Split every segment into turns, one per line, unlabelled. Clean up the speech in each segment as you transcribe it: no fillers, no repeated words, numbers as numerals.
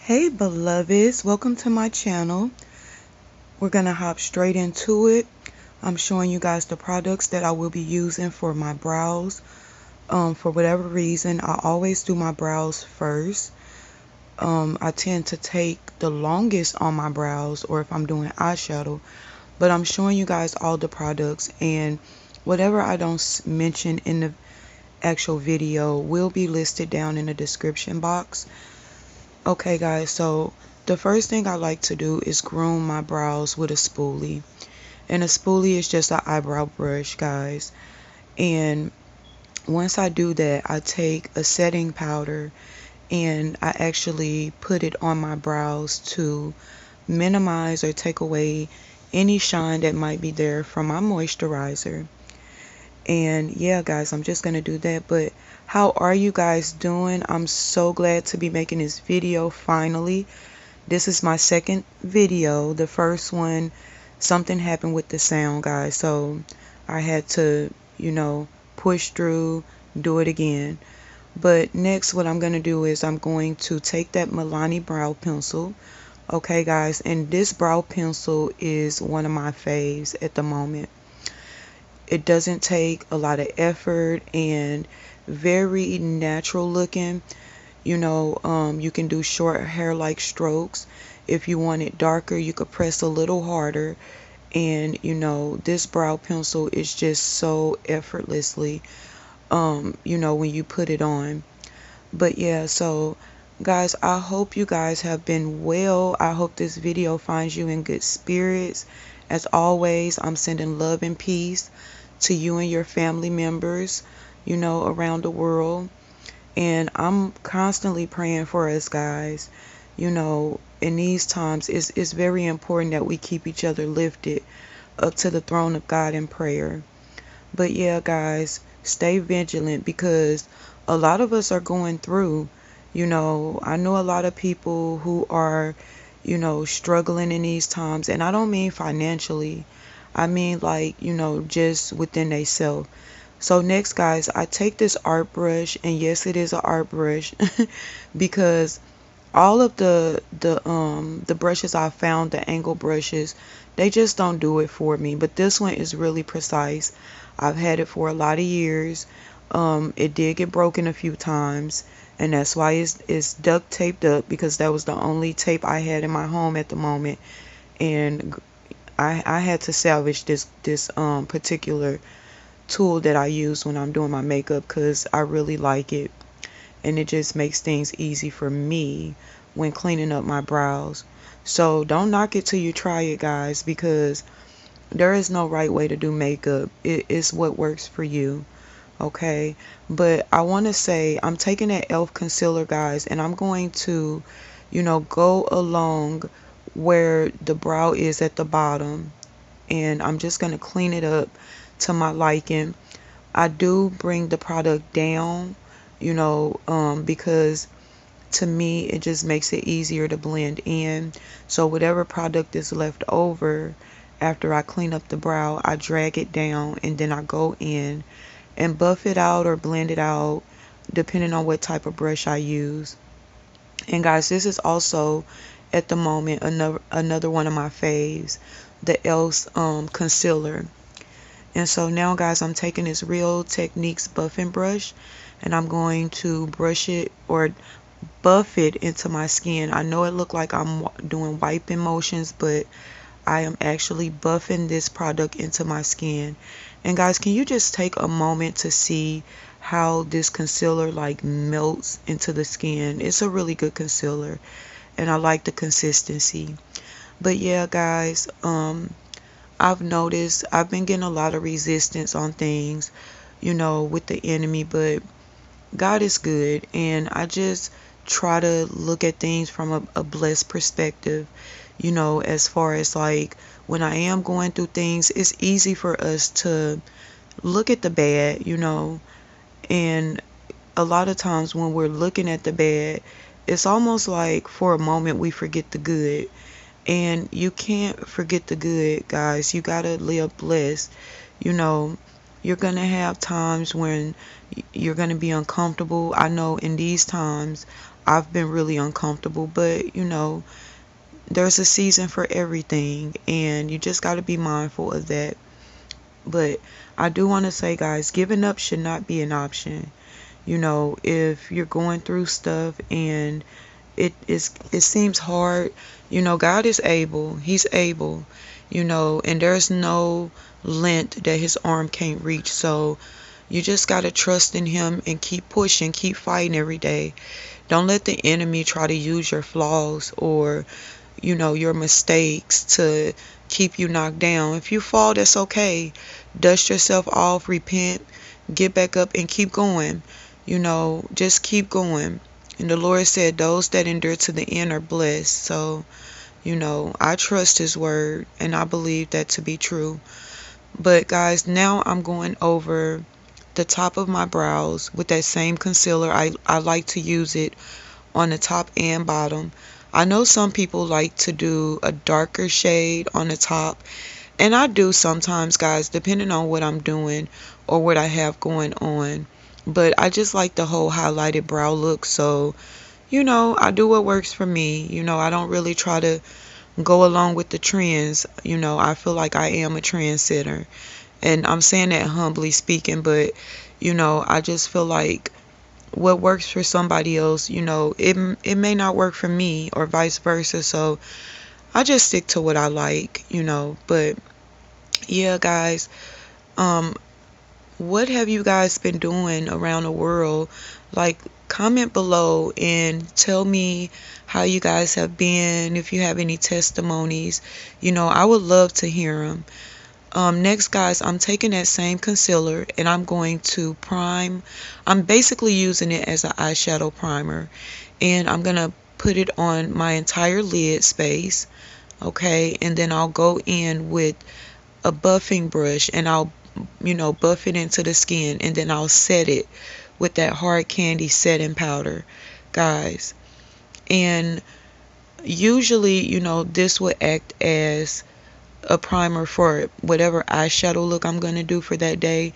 Hey beloveds, welcome to my channel. We're gonna hop straight into it. I'm showing you guys the products that I will be using for my brows. For whatever reason, I always do my brows first. I tend to take the longest on my brows, or if I'm doing eyeshadow, but I'm showing you guys all the products, and whatever I don't mention in the actual video will be listed down in the description box. Okay guys, so the first thing I like to do is groom my brows with a spoolie. And a spoolie is just an eyebrow brush, guys. And once I do that, I take a setting powder and I actually put it on my brows to minimize or take away any shine that might be there from my moisturizer. And yeah guys, I'm just gonna do that. But how are you guys doing? I'm so glad to be making this video finally. This is my second video. The first one, something happened with the sound, guys, so I had to, push through, do it again. But next what I'm gonna do is I'm going to take that Milani brow pencil. Okay guys, and this brow pencil is one of my faves at the moment. It doesn't take a lot of effort and very natural looking. You can do short hair like strokes. If you want it darker, you could press a little harder. And this brow pencil is just so effortlessly, when you put it on. But yeah, so guys, I hope you guys have been well. I hope this video finds you in good spirits. As always, I'm sending love and peace to you and your family members, around the world. And I'm constantly praying for us, guys. In these times, it's very important that we keep each other lifted up to the throne of God in prayer. But yeah, guys, stay vigilant because a lot of us are going through. I know a lot of people who are, struggling in these times. And I don't mean financially. I mean like, just within themselves. So next guys, I take this art brush, and yes it is an art brush because all of the brushes I found, the angle brushes, they just don't do it for me. But this one is really precise. I've had it for a lot of years. It did get broken a few times, and that's why it's duct taped up, because that was the only tape I had in my home at the moment. And I had to salvage this particular tool that I use when I'm doing my makeup because I really like it, and it just makes things easy for me when cleaning up my brows. So don't knock it till you try it, guys, because there is no right way to do makeup. It is what works for you. Okay, but I want to say I'm taking that elf concealer, guys, and I'm going to go along where the brow is at the bottom, and I'm just going to clean it up to my liking. I do bring the product down, because to me it just makes it easier to blend in. So whatever product is left over after I clean up the brow, I drag it down and then I go in and buff it out or blend it out depending on what type of brush I use. And guys, this is also at the moment another one of my faves, the e.l.f. concealer. And so now guys, I'm taking this Real Techniques buffing brush and I'm going to brush it or buff it into my skin. I know it look like I'm doing wiping motions, but I am actually buffing this product into my skin. And guys, can you just take a moment to see how this concealer like melts into the skin? It's a really good concealer and I like the consistency. But yeah guys, I've noticed I've been getting a lot of resistance on things, with the enemy, but God is good, and I just try to look at things from a blessed perspective, as far as like when I am going through things, it's easy for us to look at the bad, and a lot of times when we're looking at the bad, it's almost like for a moment we forget the good. And you can't forget the good, guys. You gotta live blessed. You know, you're gonna have times when you're gonna be uncomfortable. I know in these times I've been really uncomfortable, but you know, there's a season for everything, and you just got to be mindful of that. But I do want to say, guys, giving up should not be an option. You know, if you're going through stuff and it seems hard, you know, God is able. He's able, you know, and there's no length that his arm can't reach. So you just got to trust in him and keep pushing, keep fighting every day. Don't let the enemy try to use your flaws or, you know, your mistakes to keep you knocked down. If you fall, that's okay. Dust yourself off, repent, get back up, and keep going. You know, just keep going. And the Lord said, those that endure to the end are blessed. So, you know, I trust his word and I believe that to be true. But guys, now I'm going over the top of my brows with that same concealer. I like to use it on the top and bottom. I know some people like to do a darker shade on the top, and I do sometimes, guys, depending on what I'm doing or what I have going on. But I just like the whole highlighted brow look, so you know, I do what works for me. You know, I don't really try to go along with the trends. You know, I feel like I am a trendsetter, and I'm saying that humbly speaking, but you know, I just feel like what works for somebody else, you know, it may not work for me or vice versa. So I just stick to what I like, you know. But yeah, guys, um what have you guys been doing around the world? Like, comment below and tell me how you guys have been, if you have any testimonies. You know, I would love to hear them. Next, guys, I'm taking that same concealer and I'm going to prime. I'm basically using it as an eyeshadow primer, and I'm going to put it on my entire lid space, okay? And then I'll go in with a buffing brush and I'll, you know, buff it into the skin, and then I'll set it with that hard candy setting powder, guys. And usually, you know, this would act as a primer for whatever eyeshadow look I'm going to do for that day.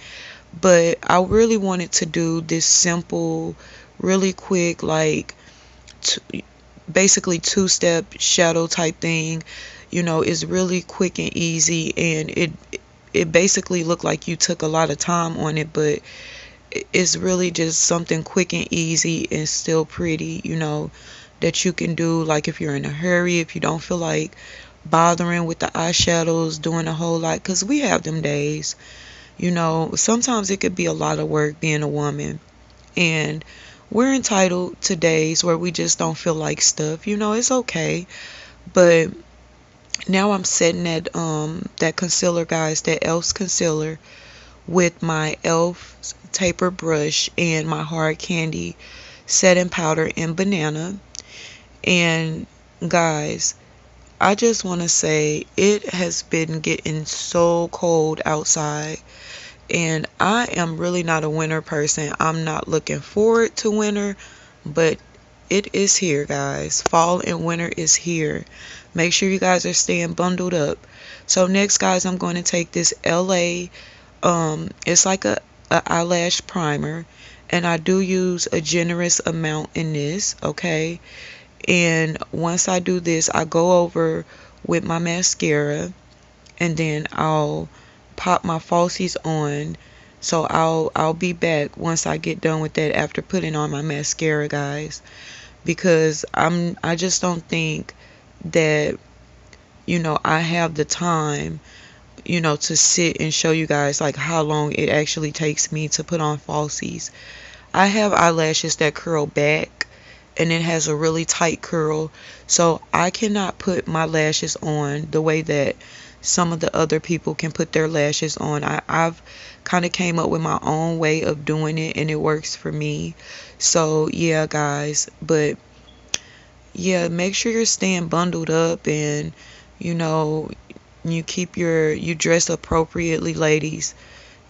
But I really wanted to do this simple, really quick, like basically two-step shadow type thing. You know, it's really quick and easy, and it basically looked like you took a lot of time on it, but it's really just something quick and easy and still pretty, you know, that you can do like if you're in a hurry, if you don't feel like bothering with the eyeshadows, doing a whole lot, because we have them days. You know, sometimes it could be a lot of work being a woman, and we're entitled to days where we just don't feel like stuff. You know, it's okay. But now I'm setting that concealer, guys, that e.l.f. concealer, with my e.l.f. taper brush and my hard candy setting powder in banana. And guys, I just want to say it has been getting so cold outside, and I am really not a winter person. I'm not looking forward to winter, but it is here, guys. Fall and winter is here. Make sure you guys are staying bundled up. So next, guys, I'm going to take this LA, it's like a eyelash primer, and I do use a generous amount in this, okay? And once I do this, I go over with my mascara, and then I'll pop my falsies on. So I'll be back once I get done with that after putting on my mascara, guys, because I just don't think that, you know, I have the time, you know, to sit and show you guys like how long it actually takes me to put on falsies. I have eyelashes that curl back, and it has a really tight curl, so I cannot put my lashes on the way that some of the other people can put their lashes on. I've kind of came up with my own way of doing it, and it works for me. So yeah, guys, but yeah, make sure you're staying bundled up, and you know, you dress appropriately, ladies.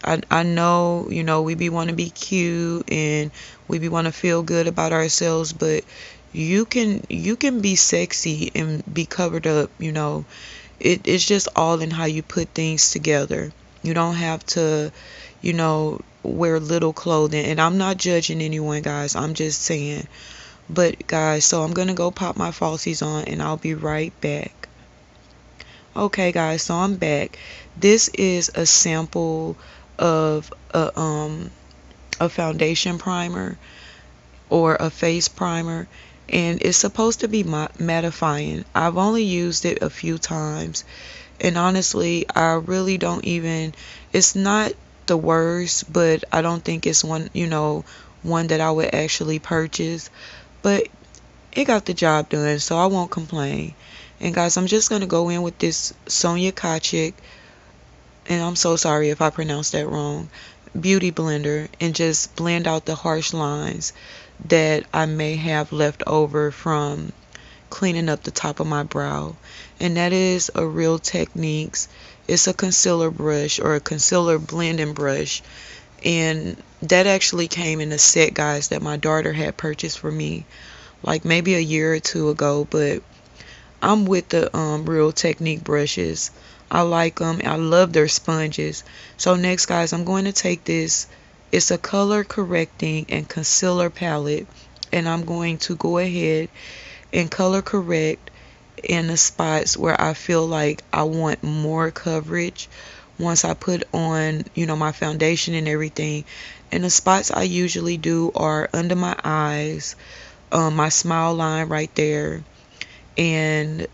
I know, you know, we be want to be cute and we be want to feel good about ourselves, but you can be sexy and be covered up, you know. It's just all in how you put things together. You don't have to, you know, wear little clothing. And I'm not judging anyone, guys. I'm just saying But guys, so I'm gonna go pop my falsies on and I'll be right back. Okay guys, so I'm back. This is a sample of a foundation primer or a face primer, and it's supposed to be mattifying. I've only used it a few times, and honestly I really don't even, it's not the worst, but I don't think it's one, one that I would actually purchase, but it got the job done, so I won't complain. And guys, I'm just gonna go in with this Sonia Kachik, and I'm so sorry if I pronounced that wrong, beauty blender, and just blend out the harsh lines that I may have left over from cleaning up the top of my brow. And that is a Real Techniques. It's a concealer brush, or a concealer blending brush, and that actually came in a set, guys, that my daughter had purchased for me like maybe a year or two ago. But I'm with the Real Technique brushes. I like them. I love their sponges. So next, guys, I'm going to take this. It's a color correcting and concealer palette, and I'm going to go ahead and color correct in the spots where I feel like I want more coverage once I put on, my foundation and everything. And the spots I usually do are under my eyes, my smile line right there, and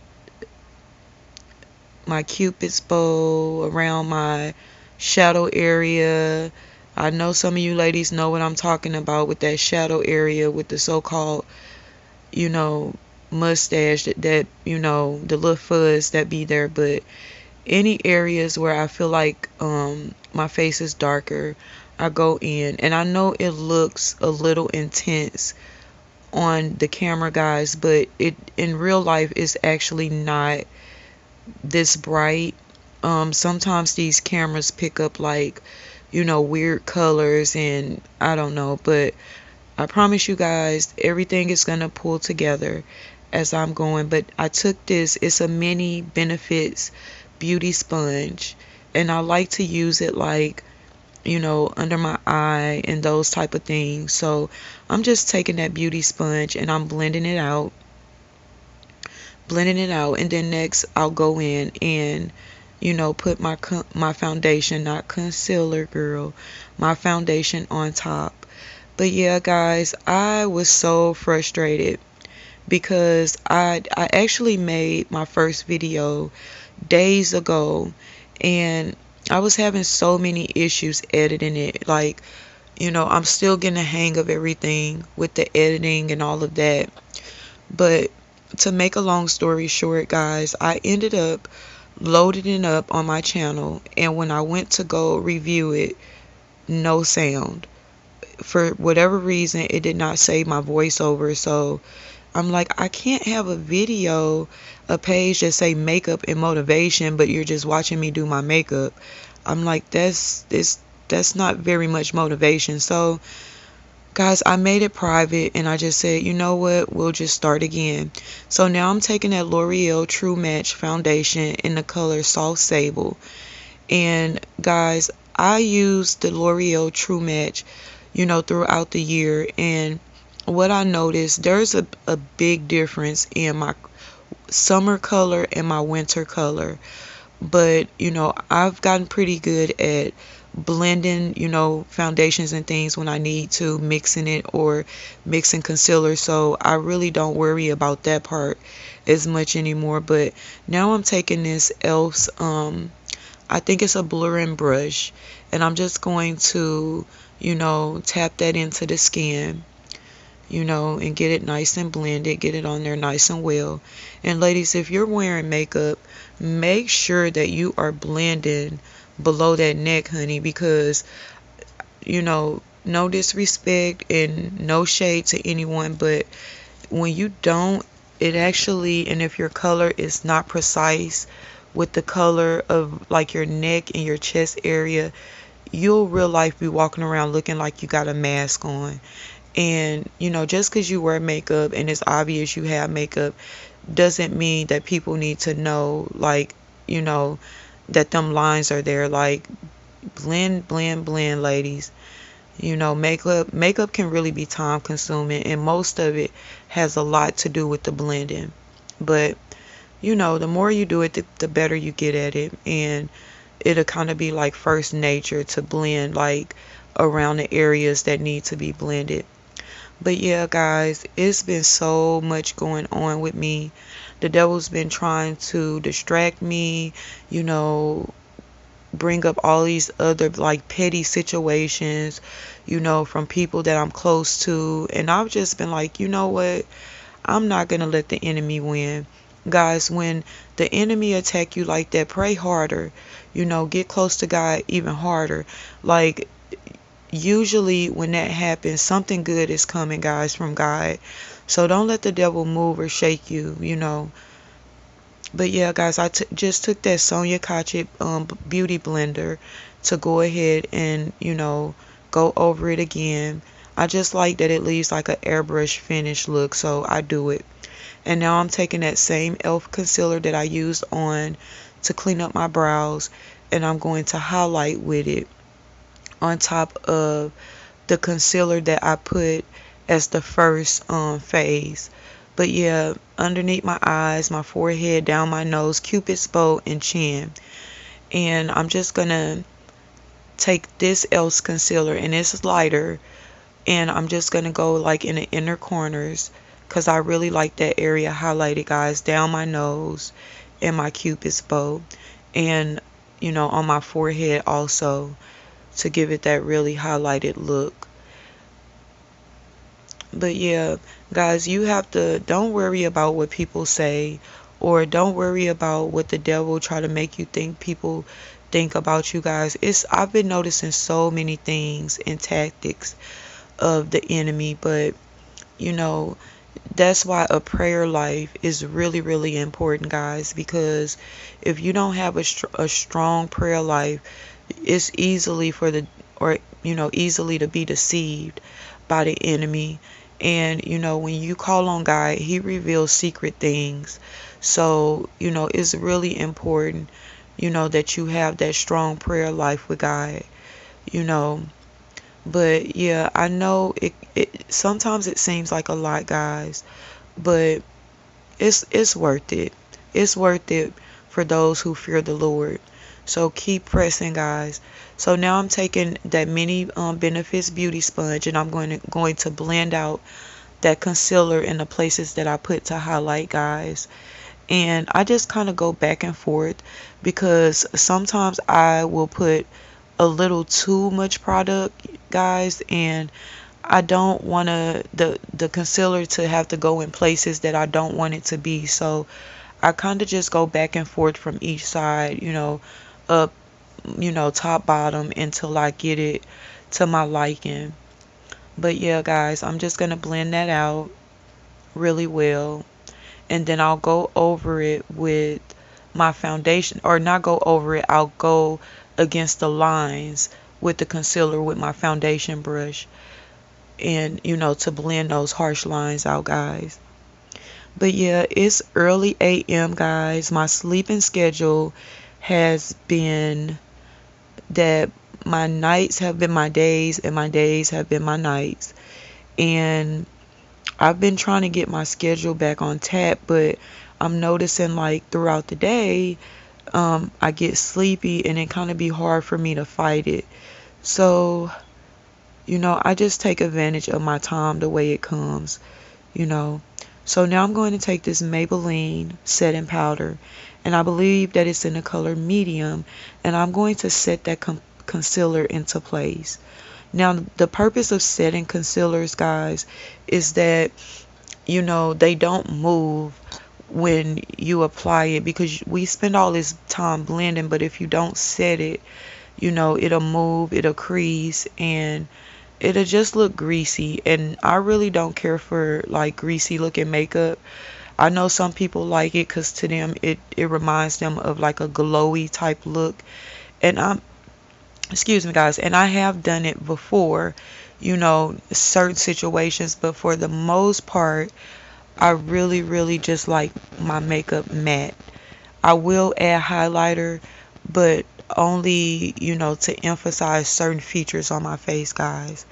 my cupid's bow around my shadow area. I know some of you ladies know what I'm talking about with that shadow area with the so-called, you know, mustache, that the little fuzz that be there. But any areas where I feel like my face is darker, I go in. And I know it looks a little intense on the camera, guys, but it in real life is actually not this bright. Sometimes these cameras pick up like, weird colors, and I don't know, but I promise you guys, everything is gonna pull together as I'm going. But I took this, it's a mini Benefits beauty sponge, and I like to use it like, under my eye and those type of things. So I'm just taking that beauty sponge and I'm blending it out, and then next I'll go in and put my foundation, not concealer, girl, my foundation on top. But yeah, guys, I was so frustrated because I actually made my first video days ago, and I was having so many issues editing it. Like, I'm still getting the hang of everything with the editing and all of that. But to make a long story short, guys, I ended up loading it up on my channel, and when I went to go review it, no sound. For whatever reason, it did not save my voiceover. So I'm like, I can't have a video, a page that say makeup and motivation, but you're just watching me do my makeup. I'm like, that's not very much motivation. So guys, I made it private, and I just said, you know what, we'll just start again. So now I'm taking that L'Oreal True Match foundation in the color Soft Sable. And guys, I use the L'Oreal True Match, throughout the year, and what I noticed, there's a big difference in my summer color and my winter color. But I've gotten pretty good at blending foundations and things when I need to, mixing it or mixing concealer, so I really don't worry about that part as much anymore. But now I'm taking this else, I think it's a blurring brush, and I'm just going to tap that into the skin, and get it nice and blended, get it on there nice and well. And ladies, if you're wearing makeup, make sure that you are blending below that neck, honey, because no disrespect and no shade to anyone, but when you don't, it actually, and if your color is not precise with the color of like your neck and your chest area, you'll real life be walking around looking like you got a mask on. And just because you wear makeup and it's obvious you have makeup doesn't mean that people need to know, like, that them lines are there. Like, blend, blend, blend, ladies. You know, makeup can really be time consuming, and most of it has a lot to do with the blending. But you know, the more you do it, the better you get at it, and it'll kind of be like first nature to blend like around the areas that need to be blended. But yeah, guys, it's been so much going on with me. The devil's been trying to distract me, you know, bring up all these other like petty situations, you know, from people that I'm close to. And I've just been like, you know what? I'm not going to let the enemy win. Guys, when the enemy attack you like that, pray harder. You know, get close to God even harder. Like, usually when that happens, something good is coming, guys, from God. So don't let the devil move or shake you, you know. But yeah, guys, just took that Sonia Kachik beauty blender to go ahead and, you know, go over it again. I just like that it leaves like an airbrush finish look, so I do it. And now I'm taking that same e.l.f. concealer that I used on to clean up my brows, and I'm going to highlight with it on top of the concealer that I put as the first phase. But yeah, underneath my eyes, my forehead, down my nose, cupid's bow, and chin. And I'm just gonna take this e.l.f. concealer, and it's lighter, and I'm just gonna go like in the inner corners because I really like that area highlighted, guys, down my nose and my cupid's bow, and you know, on my forehead also, to give it that really highlighted look. But yeah, guys, you have to, don't worry about what people say, or don't worry about what the devil try to make you think people think about you, guys. I've been noticing so many things and tactics of the enemy, but you know, that's why a prayer life is really, really important, guys, because if you don't have a strong prayer life, it's easily for the, or you know, easily to be deceived by the enemy. And you know, when you call on God, he reveals secret things. So you know, it's really important, you know, that you have that strong prayer life with God, you know. But yeah, I know it sometimes it seems like a lot, guys, but it's worth it. It's worth it for those who fear the Lord. So keep pressing, guys. So now I'm taking that mini Benefits beauty sponge, and I'm going to blend out that concealer in the places that I put to highlight, guys. And I just kind of go back and forth because sometimes I will put a little too much product, guys, and I don't want the concealer to have to go in places that I don't want it to be. So I kind of just go back and forth from each side, you know, up, you know, top, bottom, until I get it to my liking. But yeah, guys, I'm just going to blend that out really well. And then I'll go over it with my foundation, or not go over it, I'll go against the lines with the concealer with my foundation brush, and you know, to blend those harsh lines out, guys. But yeah, it's early a.m., guys. My sleeping schedule has been that my nights have been my days and my days have been my nights. And I've been trying to get my schedule back on tap, but I'm noticing like throughout the day, I get sleepy and it kind of be hard for me to fight it. So, you know, I just take advantage of my time the way it comes, you know. So now I'm going to take this Maybelline setting powder, and I believe that it's in the color medium, and I'm going to set that concealer into place. Now, the purpose of setting concealers, guys, is that, you know, they don't move when you apply it, because we spend all this time blending, but if you don't set it, you know, it'll move, it'll crease, and it'll just look greasy. And I really don't care for like greasy looking makeup. I know some people like it because to them it reminds them of like a glowy type look. And excuse me, guys, and I have done it before, you know, certain situations, but for the most part, I really, really just like my makeup matte. I will add highlighter, but only, you know, to emphasize certain features on my face, guys.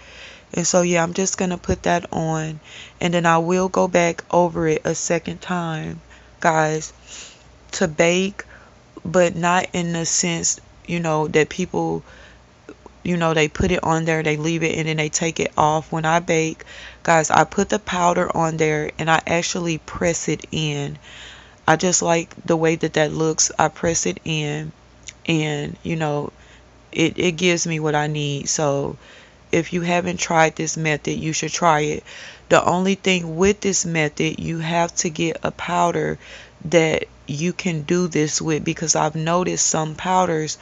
And so yeah, I'm just gonna put that on, and then I will go back over it a second time, guys, to bake, but not in the sense, you know, that people, you know, they put it on there, they leave it, and then they take it off. When I bake, guys, I put the powder on there and I actually press it in. I just like the way that that looks. I press it in, and you know, it gives me what I need. So if you haven't tried this method, you should try it. The only thing with this method, you have to get a powder that you can do this with, because I've noticed some powders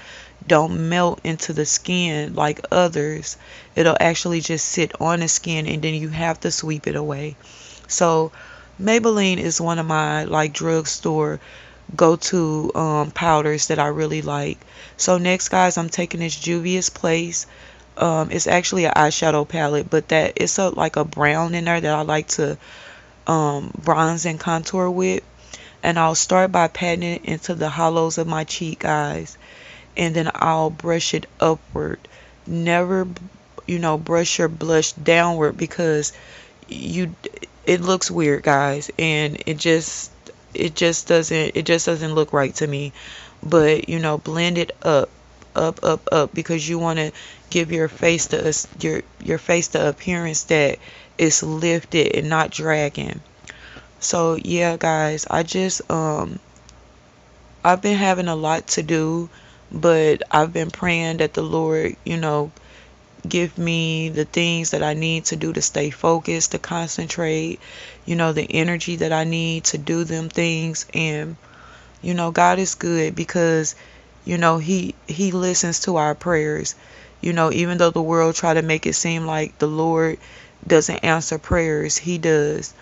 don't melt into the skin like others. It'll actually just sit on the skin and then you have to sweep it away. So Maybelline is one of my like drugstore go-to powders that I really like. So next, guys, I'm taking this Juvia's Place. It's actually an eyeshadow palette, but that it's a like a brown in there that I like to bronze and contour with. And I'll start by patting it into the hollows of my cheek, guys, and then I'll brush it upward. Never, you know, brush your blush downward, because you it looks weird, guys, and it just doesn't look right to me. But you know, blend it up, because you want to give your face your face the appearance that it's lifted and not dragging. So yeah, guys, I've been having a lot to do, but I've been praying that the Lord, you know, give me the things that I need to do to stay focused, to concentrate, you know, the energy that I need to do them things. And you know, God is good, because you know, he listens to our prayers. You know, even though the world try to make it seem like the Lord doesn't answer prayers, he does.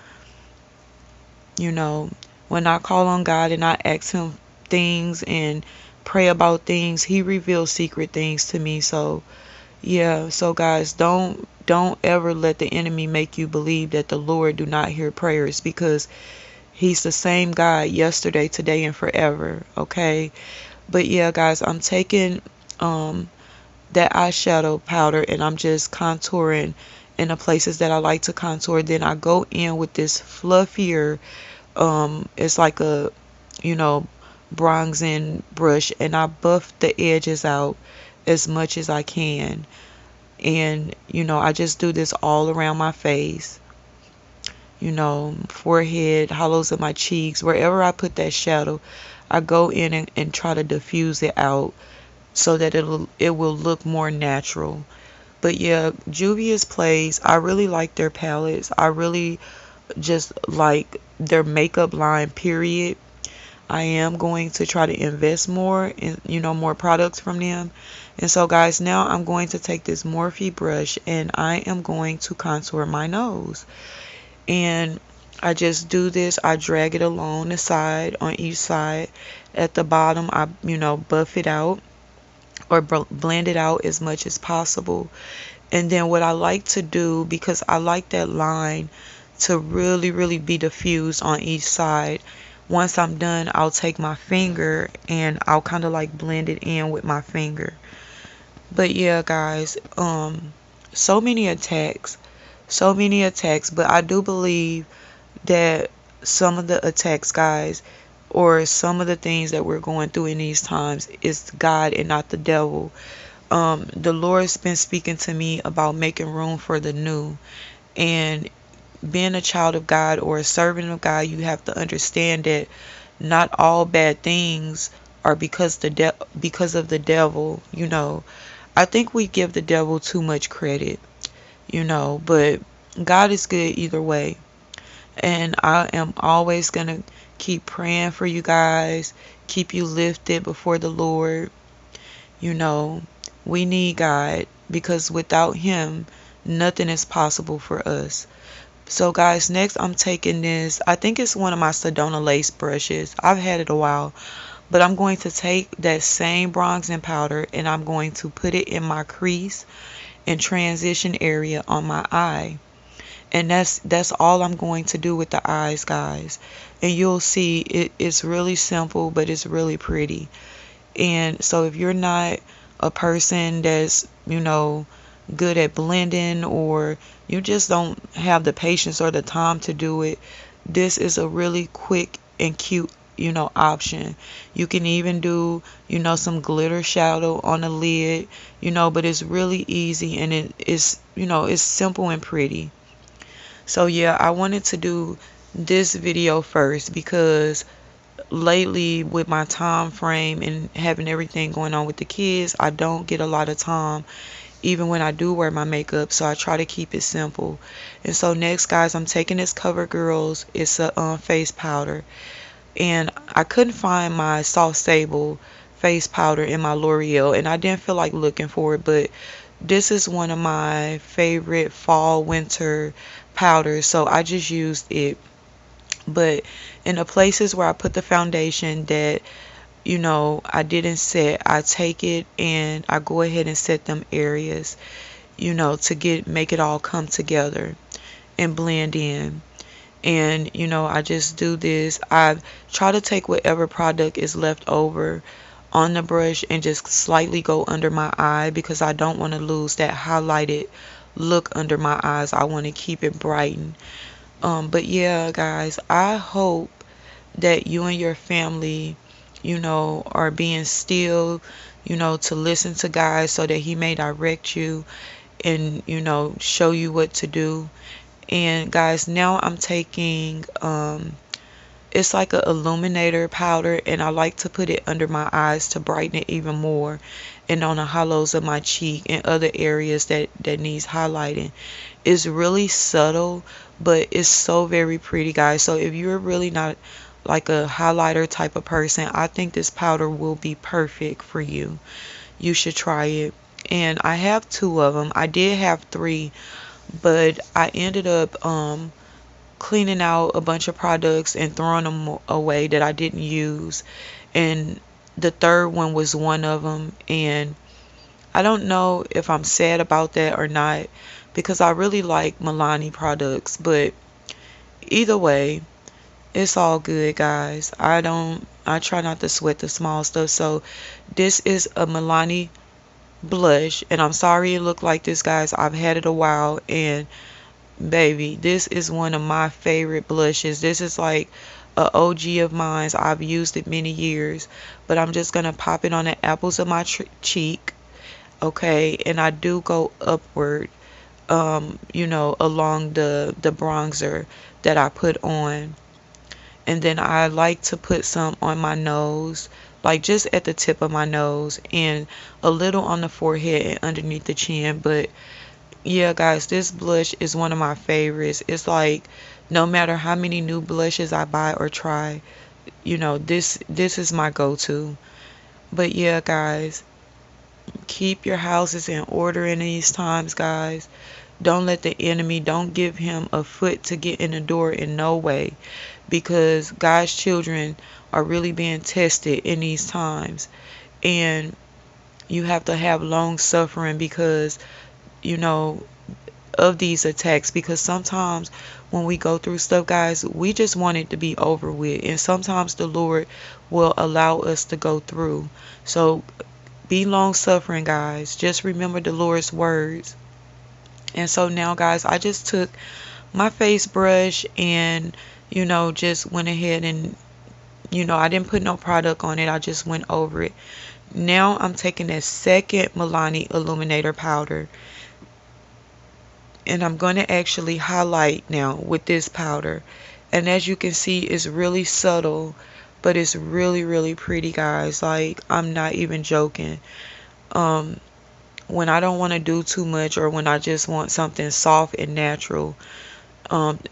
You know, when I call on God and I ask him things and pray about things, he reveals secret things to me. So yeah, so guys, don't ever let the enemy make you believe that the Lord do not hear prayers, because he's the same God yesterday, today, and forever. Okay. But yeah, guys, I'm taking that eyeshadow powder and I'm just contouring in the places that I like to contour. Then I go in with this fluffier, it's like a, you know, bronzing brush, and I buff the edges out as much as I can. And you know, I just do this all around my face, you know, forehead, hollows of my cheeks, wherever I put that shadow. I go in and try to diffuse it out so that it will look more natural. But yeah, Juvia's Place, I really like their palettes. I really just like their makeup line, period. I am going to try to invest more in, you know, more products from them. And so guys, now I'm going to take this Morphe brush and I am going to contour my nose. And I just do this. I drag it along the side, on each side. At the bottom, I, you know, buff it out or blend it out as much as possible. And then what I like to do, because I like that line to really, really be diffused on each side. Once I'm done, I'll take my finger and I'll kind of like blend it in with my finger. But yeah, guys, so many attacks, but I do believe that some of the attacks, guys, or some of the things that we're going through in these times is God and not the devil. The Lord's been speaking to me about making room for the new. And being a child of God or a servant of God, you have to understand that not all bad things are because of the devil. You know, I think we give the devil too much credit, you know, but God is good either way. And I am always going to keep praying for you guys, keep you lifted before the Lord. You know, we need God, because without him, nothing is possible for us. So guys, next I'm taking this, I think it's one of my Sedona lace brushes. I've had it a while, but I'm going to take that same bronzing powder and I'm going to put it in my crease and transition area on my eye. And that's all I'm going to do with the eyes, guys. And you'll see it's really simple, but it's really pretty. And so if you're not a person that's, good at blending, or you just don't have the patience or the time to do it, this is a really quick and cute, option. You can even do, some glitter shadow on the lid, but it's really easy, and it's simple and pretty. So yeah, I wanted to do this video first because lately with my time frame and having everything going on with the kids, I don't get a lot of time even when I do wear my makeup, so I try to keep it simple. And so next, guys, I'm taking this CoverGirl's. It's a face powder, and I couldn't find my soft sable face powder in my L'Oreal, and I didn't feel like looking for it, but this is one of my favorite fall winter powders, so I just used it. But in the places where I put the foundation that I didn't set, I take it and I go ahead and set them areas, to make it all come together and blend in. And I just do this. I try to take whatever product is left over on the brush and just slightly go under my eye, because I don't want to lose that highlighted look under my eyes. I want to keep it brightened. But yeah, guys, I hope that you and your family, are being still, to listen to God so that He may direct you and, show you what to do. And guys, now I'm taking, it's like a illuminator powder, and I like to put it under my eyes to brighten it even more, and on the hollows of my cheek and other areas that needs highlighting. It's really subtle, but it's so very pretty, guys. So if you're really not like a highlighter type of person, I think this powder will be perfect for you. You should try it. And I have two of them. I did have three, but I ended up cleaning out a bunch of products and throwing them away that I didn't use. And the third one was one of them. And I don't know if I'm sad about that or not, because I really like Milani products. But either way, it's all good, guys. I try not to sweat the small stuff. So this is a Milani blush, and I'm sorry it looked like this, guys. I've had it a while, and baby, this is one of my favorite blushes. This is like a OG of mine. I've used it many years, but I'm just gonna pop it on the apples of my cheek, okay? And I do go upward, along the bronzer that I put on. And then I like to put some on my nose, like just at the tip of my nose, and a little on the forehead and underneath the chin. But yeah, guys, this blush is one of my favorites. It's like no matter how many new blushes I buy or try, this is my go-to. But yeah, guys, keep your houses in order in these times, guys. Don't let the enemy, don't give him a foot to get in the door in no way, because God's children are really being tested in these times. And you have to have long suffering because, of these attacks, because sometimes when we go through stuff, guys, we just want it to be over with, and sometimes the Lord will allow us to go through. So be long suffering, guys. Just remember the Lord's words. And so now, guys, I just took my face brush and, just went ahead and, I didn't put no product on it. I just went over it. Now I'm taking that second Milani Illuminator powder, and I'm going to actually highlight now with this powder. And as you can see, it's really subtle, but it's really, really pretty, guys. Like, I'm not even joking. When I don't want to do too much, or when I just want something soft and natural,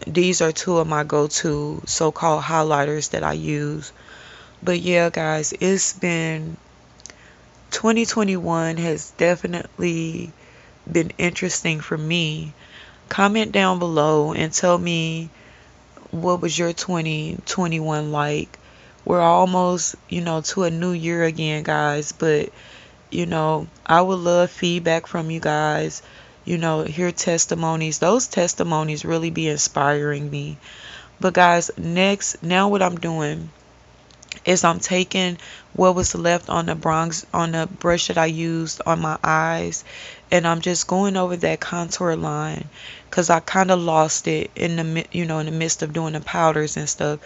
these are two of my go-to so-called highlighters that I use. But yeah, guys, it's been 2021 has definitely been interesting for me. Comment down below and tell me, what was your 2021 like? We're almost, to a new year again, guys, but I would love feedback from you guys, hear testimonies. Those testimonies really be inspiring me. But guys, now what I'm doing, is I'm taking what was left on the bronze on the brush that I used on my eyes, and I'm just going over that contour line because I kind of lost it in the in the midst of doing the powders and stuff.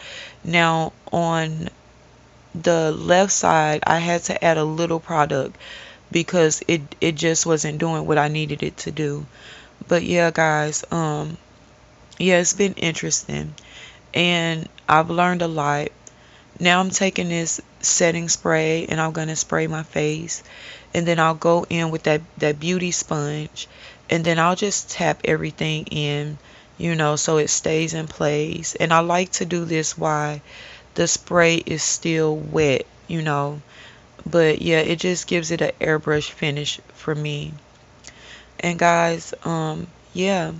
Now on the left side I had to add a little product because it just wasn't doing what I needed it to do. But yeah, guys, yeah, it's been interesting and I've learned a lot. Now I'm taking this setting spray and I'm going to spray my face, and then I'll go in with that beauty sponge, and then I'll just tap everything in, so it stays in place. And I like to do this while the spray is still wet, but yeah, it just gives it an airbrush finish for me. And guys, yeah,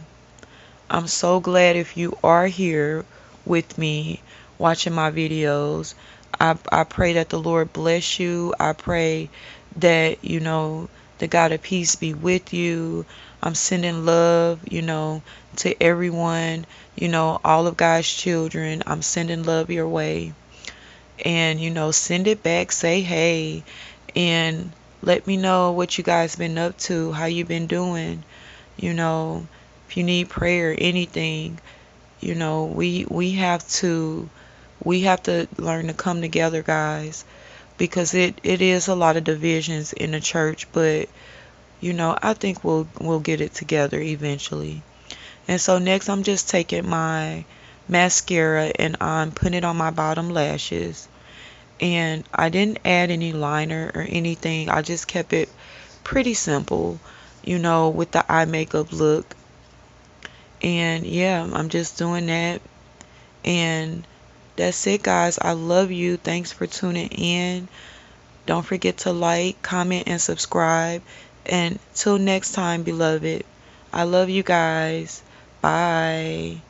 I'm so glad if you are here with me watching my videos. I pray that the Lord bless you. I pray that, the God of peace be with you. I'm sending love, to everyone, all of God's children. I'm sending love your way. And, send it back, say hey, and let me know what you guys been up to, how you been doing, you know, if you need prayer, anything, we have to learn to come together, guys, because it is a lot of divisions in the church, but I think we'll get it together eventually. And so next I'm just taking my mascara and I'm putting it on my bottom lashes. And I didn't add any liner or anything. I just kept it pretty simple, with the eye makeup look. And yeah, I'm just doing that. And that's it, guys. I love you. Thanks for tuning in. Don't forget to like, comment, and subscribe. And till next time, beloved, I love you guys. Bye.